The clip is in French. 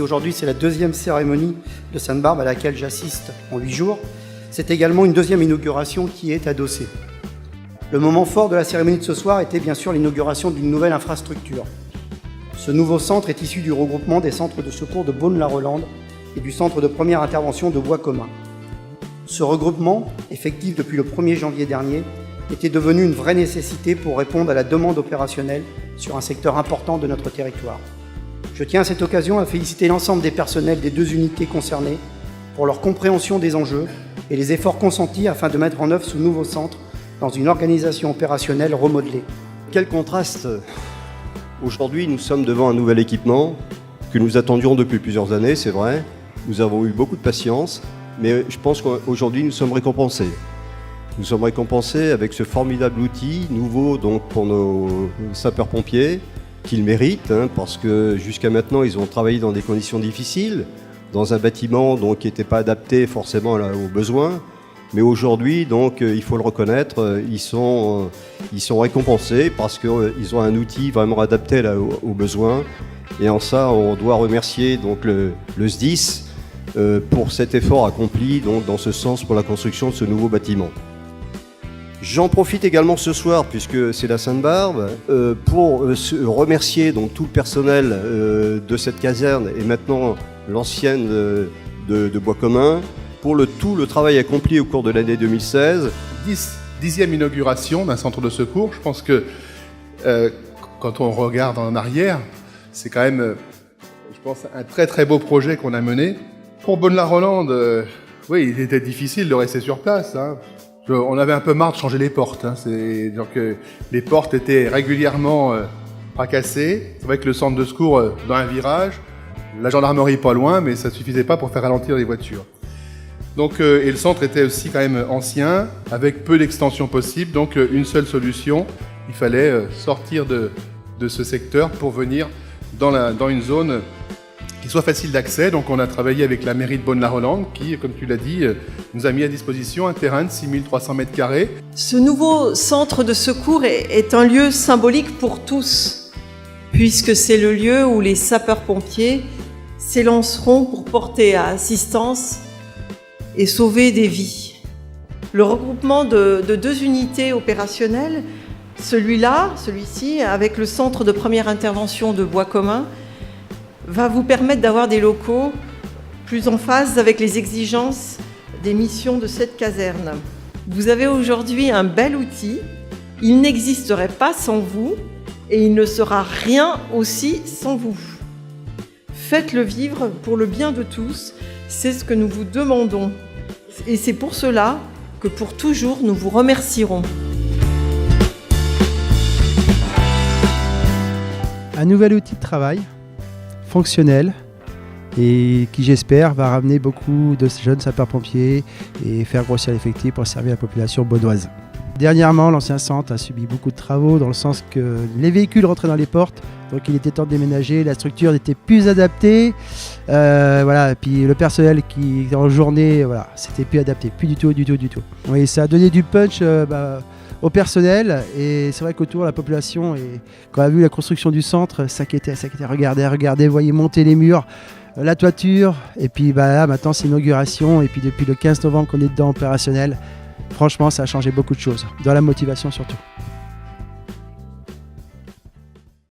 Aujourd'hui, c'est la deuxième cérémonie de Sainte-Barbe à laquelle j'assiste en 8 jours. C'est également une deuxième inauguration qui est adossée. Le moment fort de la cérémonie de ce soir était bien sûr l'inauguration d'une nouvelle infrastructure. Ce nouveau centre est issu du regroupement des centres de secours de Beaune-la-Rolande et du centre de première intervention de Bois Commun. Ce regroupement, effectif depuis le 1er janvier dernier, était devenu une vraie nécessité pour répondre à la demande opérationnelle sur un secteur important de notre territoire. Je tiens à cette occasion à féliciter l'ensemble des personnels des deux unités concernées pour leur compréhension des enjeux et les efforts consentis afin de mettre en œuvre ce nouveau centre dans une organisation opérationnelle remodelée. Quel contraste! Aujourd'hui, nous sommes devant un nouvel équipement que nous attendions depuis plusieurs années, c'est vrai. Nous avons eu beaucoup de patience, mais je pense qu'aujourd'hui, nous sommes récompensés. Nous sommes récompensés avec ce formidable outil nouveau donc, pour nos sapeurs-pompiers, qu'ils méritent, parce que jusqu'à maintenant, ils ont travaillé dans des conditions difficiles, dans un bâtiment donc, qui n'était pas adapté forcément aux besoins. Mais aujourd'hui, donc, il faut le reconnaître, ils sont récompensés parce qu'ils ont un outil vraiment adapté aux besoins. Et en ça, on doit remercier donc, le SDIS pour cet effort accompli donc, dans ce sens pour la construction de ce nouveau bâtiment. J'en profite également ce soir, puisque c'est la Sainte-Barbe, pour remercier donc, tout le personnel de cette caserne et maintenant l'ancienne de Bois Commun pour tout le travail accompli au cours de l'année 2016. 10e inauguration d'un centre de secours. Je pense que quand on regarde en arrière, c'est quand même, je pense, un très très beau projet qu'on a mené. Pour Beaune-la-Rolande, oui, il était difficile de rester sur place. On avait un peu marre de changer les portes. Les portes étaient régulièrement fracassées. C'est vrai que le centre de secours dans un virage, la gendarmerie pas loin, mais ça suffisait pas pour faire ralentir les voitures. Donc, et le centre était aussi quand même ancien, avec peu d'extensions possibles. Donc une seule solution, il fallait sortir de ce secteur pour venir dans une zone qui soit facile d'accès. Donc on a travaillé avec la mairie de Beaune-la-Rolande qui, comme tu l'as dit, nous a mis à disposition un terrain de 6300 m². Ce nouveau centre de secours est un lieu symbolique pour tous, puisque c'est le lieu où les sapeurs-pompiers s'élanceront pour porter assistance et sauver des vies. Le regroupement de deux unités opérationnelles, celui-ci, avec le centre de première intervention de Bois Commun, va vous permettre d'avoir des locaux plus en phase avec les exigences des missions de cette caserne. Vous avez aujourd'hui un bel outil, il n'existerait pas sans vous et il ne sera rien aussi sans vous. Faites-le vivre pour le bien de tous, c'est ce que nous vous demandons. Et c'est pour cela que pour toujours nous vous remercierons. Un nouvel outil de travail fonctionnel et qui, j'espère, va ramener beaucoup de jeunes sapeurs-pompiers et faire grossir l'effectif pour servir la population beaunoise. Dernièrement, l'ancien centre a subi beaucoup de travaux dans le sens que les véhicules rentraient dans les portes, donc il était temps de déménager, la structure n'était plus adaptée, et puis le personnel qui était en journée, c'était plus adapté, plus du tout. Oui, ça a donné du punch au personnel et c'est vrai qu'autour la population, et quand on a vu la construction du centre, ça qui était regardez, voyez monter les murs, la toiture, et puis là maintenant c'est l'inauguration, et puis depuis le 15 novembre qu'on est dedans opérationnel, franchement ça a changé beaucoup de choses, dans la motivation surtout.